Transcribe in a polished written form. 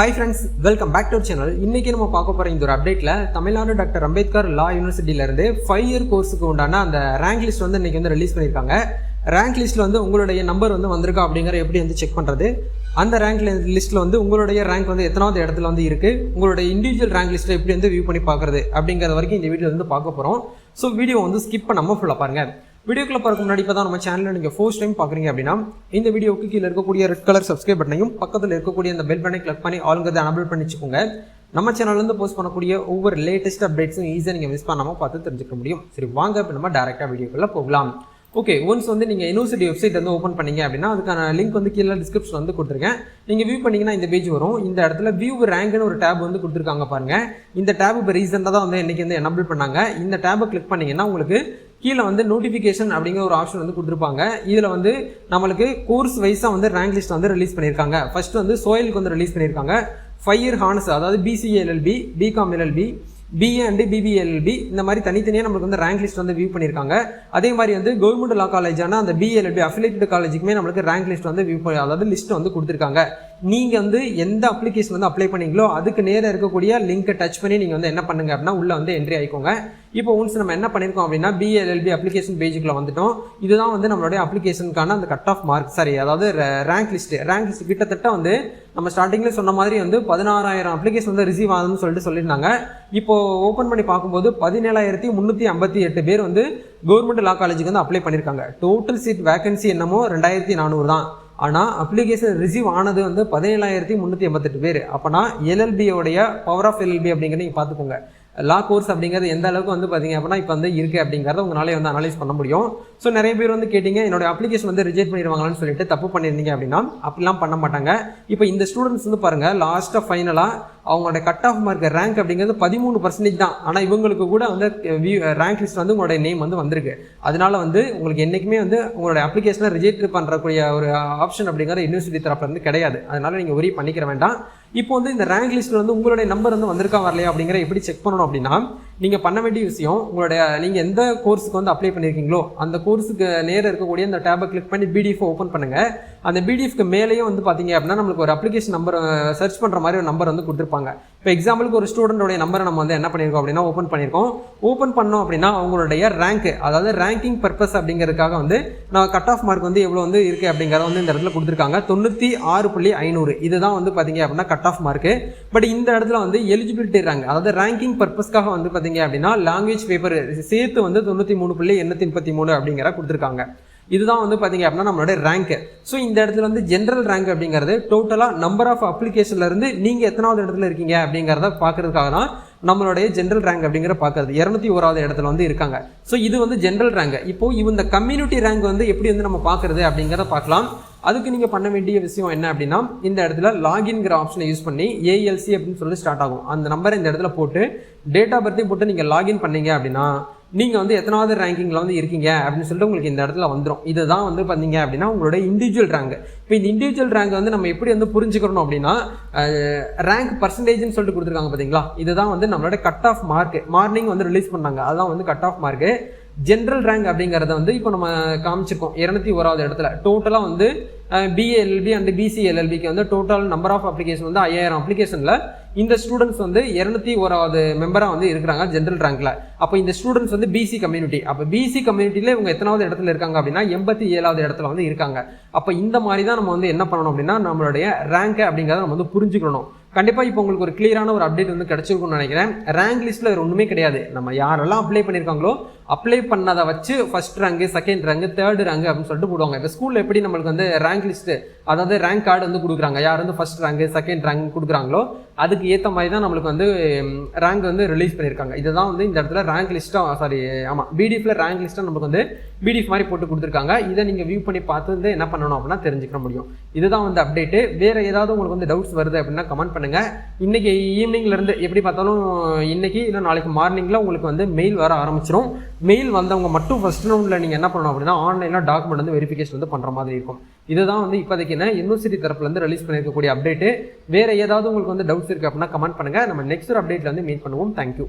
Hi friends, welcome back to our channel. இன்னைக்கு நம்ம பார்க்க போற இந்த ஒரு அப்டேட்ல தமிழ்நாடு டாக்டர் அம்பேத்கர் லா யூனிவர்சிட்டியில இருந்து 5 இயர் கோர்ஸுக்கு உண்டான அந்த ரேங்க் லிஸ்ட் வந்து இன்னைக்கு வந்து ரிலீஸ் பண்ணிருக்காங்க. ரேங்க் லிஸ்ட்ல வந்து உங்களுடைய நம்பர் வந்து வந்திருக்கா அப்படிங்கற எப்படி வந்து செக் பண்றது? அந்த ரேங்க் லிஸ்ட்ல வந்து உங்களுடைய ரேங்க் வந்து எத்தனாவது இடத்துல வந்து இருக்கு, உங்களுடைய இண்டிவிஜுவல் ரேங்க் லிஸ்ட்டை எப்படி வந்து வியூ பண்ணி பார்க்கறது அப்படிங்கற வரைக்கும் இந்த வீடியோல வந்து பார்க்க போறோம். சோ வீடியோ வந்து ஸ்கிப் பண்ணாம ஃபுல்லா பாருங்க. வீடியோக்குள்ள பார்க்க முன்னாடி இப்போ தான் நம்ம சேனலில் நீங்கள் ஃபர்ஸ்ட் டைம் பார்க்குறீங்க அப்படின்னா இந்த வீடியோக்கு கீழே இருக்கக்கூடிய ரெட் கலர் சப்ஸ்கிரைப் பட்டனையும் பக்கத்தில் இருக்கக்கூடிய அந்த பெல் பட்டனை கிளிக் பண்ணி ஆளுங்கிறத எனபிள் பண்ணி வச்சுக்கோங்க. நம்ம சேனல்லேருந்து போஸ்ட் பண்ணக்கூடிய ஒவ்வொரு லேட்டஸ்ட் அப்டேட்ஸும் ஈஸியாக நீங்கள் மிஸ் பண்ணாமல் பார்த்து தெரிஞ்சுக்க முடியும். சரி வாங்க இப்போ நம்ம டேரெக்டாக வீடியோக்குள்ளே போகலாம். ஓகே, ஒன்ஸ் வந்து நீங்கள் யூனிவர்சிட்டி வெப்சைட் வந்து ஓப்பன் பண்ணீங்க அப்படின்னா அதுக்கான லிங்க் வந்து கீழே டிஸ்கிரிப்ஷன் வந்து கொடுத்துருக்கேன். நீங்கள் வியூ பண்ணிங்கன்னா இந்த பேஜ் வரும். இந்த இடத்துல வியூ ரேங்க்னு ஒரு டேப் வந்து கொடுத்துருக்காங்க பாருங்கள். இந்த டேப் இப்போ ரீசெண்டாக தான் வந்து இன்றைக்கி வந்து எனபிள் பண்ணாங்க. இந்த டேப்பை கிளிக் பண்ணிங்கன்னா உங்களுக்கு கீழே வந்து நோட்டிஃபிகேஷன் அப்படிங்கிற ஒரு ஆப்ஷன் வந்து கொடுத்துருப்பாங்க. இதில் வந்து நம்மளுக்கு கோர்ஸ் வைஸாக வந்து ரேங்க் லிஸ்ட் வந்து ரிலீஸ் பண்ணியிருக்காங்க. ஃபர்ஸ்ட் வந்து சோயிலுக்கு வந்து ரிலீஸ் பண்ணியிருக்காங்க. 5 இயர் ஹானர்ஸ், அதாவது BCA LLB, BCom LLB, BA and BBA LLB இந்த மாதிரி தனித்தனியாக நம்மளுக்கு வந்து ரேங்க் லிஸ்ட் வந்து வியூ பண்ணியிருக்காங்க. அதே மாதிரி வந்து கவர்மெண்ட் லா காலேஜான அந்த BA LLB அஃபிலியேட்டட் காலேஜுக்குமே நம்மளுக்கு ரேங்க் லிஸ்ட் வந்து வியூ பண்ணி, அதாவது லிஸ்ட் வந்து கொடுத்துருக்காங்க. நீங்கள் வந்து எந்த அப்ளிகேஷன் வந்து அப்ளை பண்ணீங்களோ அதுக்கு நேராக இருக்கக்கூடிய லிங்கை டச் பண்ணி நீங்கள் வந்து என்ன பண்ணுங்க அப்படின்னா உள்ளே வந்து என்ட்ரி ஆகிக்கோங்க. இப்போ ஒன்ஸ் நம்ம என்ன பண்ணியிருக்கோம் அப்படின்னா BA LLB அப்ளிகேஷன் பேஜுக்குள்ள வந்துட்டோம். இதுதான் வந்து நம்மளுடைய அப்ளிகேஷனுக்கான அந்த கட் ஆஃப் மார்க், சாரி அதாவது ரேங்க் லிஸ்ட் கிட்டத்தட்ட வந்து நம்ம ஸ்டார்டிங்கில் சொன்ன மாதிரி வந்து 16,000 அப்ளிகேஷன் வந்து ரிசீவ் ஆகுதுன்னு சொல்லியிருந்தாங்க. இப்போ ஓப்பன் பண்ணி பார்க்கும்போது 17,358 பேர் வந்து கவர்மெண்ட் லா காலேஜுக்கு வந்து அப்ளை பண்ணியிருக்காங்க. டோட்டல் சீட் வேகன்சி என்னமோ 2,400 தான். ஆனால் அப்ளிகேஷன் ரிசீவ் ஆனது வந்து 17,388 பேர். அப்போனா LLBயோடைய பவர் ஆஃப் LLB அப்படிங்கிறத நீங்கள் பார்த்துக்கோங்க. லா கோர்ஸ் அப்படிங்கிறது எந்த அளவுக்கு வந்து பார்த்தீங்க அப்படின்னா இப்போ வந்து இருக்குது அப்படிங்கிறத உங்களாலே வந்து அனலைஸ் பண்ண முடியும். ஸோ நிறைய பேர் வந்து கேட்டிங்க என்னோட அப்ளிகேஷன் வந்து ரிஜெக்ட் பண்ணிடுவாங்களான்னு சொல்லிட்டு தப்பு பண்ணியிருந்தீங்க அப்படின்னா அப்படிலாம் பண்ண மாட்டாங்க. இப்போ இந்த ஸ்டூடெண்ட்ஸ் வந்து பாருங்கள், லாஸ்ட்டாக ஃபைனலாக அவங்களோட கட் ஆஃப் மார்க் ரேங்க் அப்படிங்கிறது 13% தான். ஆனால் இவங்களுக்கு கூட வந்து ரேங்க் லிஸ்ட் வந்து உங்களுடைய நேம் வந்து வந்திருக்கு. அதனால வந்து உங்களுக்கு என்றைக்குமே வந்து உங்களுடைய அப்ளிகேஷனை ரிஜெக்ட் பண்ணுறக்கூடிய ஒரு ஆப்ஷன் அப்படிங்கிற யூனிவர்சிட்டி தரப்புல இருந்து கிடையாது. அதனால நீங்கள் ஒரே பண்ணிக்கிற வேண்டாம். இப்போ வந்து இந்த ரேங்க் லிஸ்ட்டில் வந்து உங்களுடைய நம்பர் வந்து வந்திருக்கா வரலையா அப்படிங்கிற எப்படி செக் பண்ணணும் அப்படின்னா நீங்கள் பண்ண வேண்டிய விஷயம், நீங்கள் எந்த கோர்ஸுக்கு வந்து அப்ளை பண்ணியிருக்கீங்களோ அந்த கோர்ஸுக்கு நேராக இருக்கக்கூடிய அந்த டேபை கிளிக் பண்ணி PDF ஓப்பன் பண்ணுங்கள். அந்த PDFக்கு மேலேயும் வந்து பார்த்தீங்க அப்படின்னா நம்மளுக்கு ஒரு அப்ளிகேஷன் நம்பர் சர்ச் பண்ணுற மாதிரி ஒரு நம்பர் வந்து கொடுத்துருப்பாங்க. இப்போ எக்ஸாம்பிளுக்கு ஒரு ஸ்டூடெண்டோடைய நம்பரை நம்ம வந்து என்ன பண்ணியிருக்கோம் அப்படின்னா ஓப்பன் பண்ணியிருக்கோம். ஓப்பன் பண்ணோம் அப்படின்னா அவங்களுடைய ரேங்க், அதாவது ரேங்கிங் பர்பஸ் அப்படிங்கிறதுக்காக வந்து நான் கட் ஆஃப் மார்க் வந்து எவ்வளோ வந்து இருக்குது அப்படிங்கிறத வந்து இந்த இடத்துல கொடுத்துருக்காங்க. 96.500 இதுதான் வந்து பார்த்தீங்க அப்படின்னா கட் ஆஃப் மார்க்கு. பட் இந்த இடத்துல வந்து எலிஜிபிலிட்டி ரேங்க், அதாவது ரேங்கிங் பர்பஸ்க்காக வந்து பார்த்தீங்க அப்படின்னா லாங்குவேஜ் பேப்பர் சேர்த்து வந்து 93.833 அப்படிங்கிற கொடுத்துருக்காங்க. இதுதான் வந்து பார்த்தீங்க அப்படின்னா நம்மளோட ரேங்க். ஸோ இந்த இடத்துல வந்து ஜென்ரல் ரேங்க் அப்படிங்கிறது டோட்டலாக நம்பர் ஆஃப் அப்ளிகேஷன்ல இருந்து நீங்கள் எத்தனாவது இடத்துல இருக்கீங்க அப்படிங்கிறத பார்க்கறதுக்காக தான் நம்மளுடைய ஜென்ரல் ரேங்க் அப்படிங்கிற பார்க்கறது. 201வது இடத்துல வந்து இருக்காங்க. ஸோ இது வந்து ஜென்ரல் ரேங்க். இப்போ இந்த கம்யூனிட்டி ரேங்க் வந்து எப்படி வந்து நம்ம பார்க்கறது அப்படிங்கிறத பார்க்கலாம். அதுக்கு நீங்கள் பண்ண வேண்டிய விஷயம் என்ன அப்படின்னா இந்த இடத்துல லாகின்கிற ஆப்ஷனை யூஸ் பண்ணி ALC அப்படின்னு சொல்லி ஸ்டார்ட் ஆகும். அந்த நம்பரை இந்த இடத்துல போட்டு டேட் ஆஃப் பர்த்தையும் போட்டு நீங்கள் லாகின் பண்ணீங்க அப்படின்னா நீங்கள் வந்து எத்தனாவது ரேங்கிங்கில் வந்து இருக்கீங்க அப்படின்னு சொல்லிட்டு உங்களுக்கு இந்த இடத்துல வந்துடும். இதுதான் வந்து பார்த்தீங்க அப்படின்னா உங்களோட இண்டிவிஜுவல் ரேங்க். இப்போ இந்த இண்டிவிஜுவல் ரேங்க் வந்து நம்ம எப்படி வந்து புரிஞ்சுக்கணும் அப்படின்னா ரேங்க் பர்சன்டேஜ்னு சொல்லிட்டு கொடுத்துருக்காங்க பார்த்தீங்களா, இதுதான் வந்து நம்மளோட கட் ஆஃப் மார்க். மார்னிங் வந்து ரிலீஸ் பண்ணாங்க, அதுதான் வந்து cut off mark. General rank அப்படிங்கிறத வந்து இப்போ நம்ம காமிச்சிருக்கோம் 201வது இடத்துல. டோட்டலாக வந்து BA LLB அண்ட் BCA LLBக்கு வந்து டோட்டல் நம்பர் ஆஃப் அப்ளிகேஷன் வந்து 5000 அப்ளிகேஷனில் இந்த ஸ்டூடெண்ட்ஸ் வந்து 201வது மெம்பராக வந்து இருக்கிறாங்க ஜென்ரல் ரேங்க்ல. அப்போ இந்த ஸ்டூடெண்ட்ஸ் வந்து BC கம்யூனிட்டி. அப்போ BC கம்யூனிட்டியில் இவங்க எத்தனாவது இடத்துல இருக்காங்க அப்படின்னா 87வது இடத்துல வந்து இருக்காங்க. அப்போ இந்த மாதிரி தான் நம்ம வந்து என்ன பண்ணணும் அப்படின்னா நம்மளுடைய ரேங்க் அப்படிங்கிறத நம்ம வந்து புரிஞ்சுக்கணும். கண்டிப்பாக இப்போ உங்களுக்கு ஒரு கிளியரான ஒரு அப்டேட் வந்து கிடைச்சிருக்கும்னு நினைக்கிறேன். ரேங்க் லிஸ்ட்டில் வேறு ஒன்றுமே கிடையாது. நம்ம யாரெல்லாம் அப்ளை பண்ணியிருக்காங்களோ அப்ளை பண்ணதை வச்சு first rank, second rank, third rank அப்படின்னு சொல்லிட்டு போடுவாங்க. இப்போ ஸ்கூலில் எப்படி நம்மளுக்கு வந்து ரேங்க் லிஸ்ட்டு, அதாவது ரேங்க் கார்டு வந்து கொடுக்குறாங்க, யார் வந்து ஃபர்ஸ்ட் ரேங்க் செகண்ட் ரேங்க் கொடுக்குறாங்களோ அதுக்கு ஏற்ற மாதிரி தான் நம்மளுக்கு வந்து ரேங்க் வந்து ரிலீஸ் பண்ணியிருக்காங்க. இதுதான் வந்து இந்த இடத்துல ரேங்க் லிஸ்ட்டாக, சாரி ஆமாம் BDFல ரேங்க் லிஸ்ட்டாக நமக்கு வந்து PDF மாதிரி போட்டு கொடுத்துருக்காங்க. இதை நீங்கள் வியூ பண்ணி பார்த்து வந்து என்ன பண்ணணும் அப்படின்னா தெரிஞ்சுக்க முடியும். இதுதான் வந்து அப்டேட்டு. வேறு ஏதாவது உங்களுக்கு வந்து டவுட்ஸ் வருது அப்படின்னா கமெண்ட் பண்ணுங்கள். இன்றைக்கி ஈவினிங்லேருந்து எப்படி பார்த்தாலும் இன்றைக்கி இல்லை நாளைக்கு மார்னிங்கில் உங்களுக்கு வந்து மெயில் வர ஆரம்பிச்சிடும். மெயில் வந்தவங்க மட்டும் ஃபர்ஸ்ட் ரவுண்டில் நீங்கள் என்ன பண்ணணும் அப்படின்னா ஆன்லைனில் டாக்குமெண்ட் வந்து வெரிஃபிகேஷன் வந்து பண்ணுற மாதிரி இருக்கும். இதுதான் வந்து இப்போதைக்கு யூனிவர்சிட்டி தரப்புலேருந்து ரிலீஸ் பண்ணியிருக்கக்கூடிய அப்டேட்டு. வேறு ஏதாவது உங்களுக்கு வந்து டவுட்ஸ் இருக்குது அப்படின்னா கமெண்ட் பண்ணுங்கள். நம்ம நெக்ஸ்ட் ஒரு அப்டேட்டில் வந்து மீட் பண்ணுவோம். தேங்க்யூ.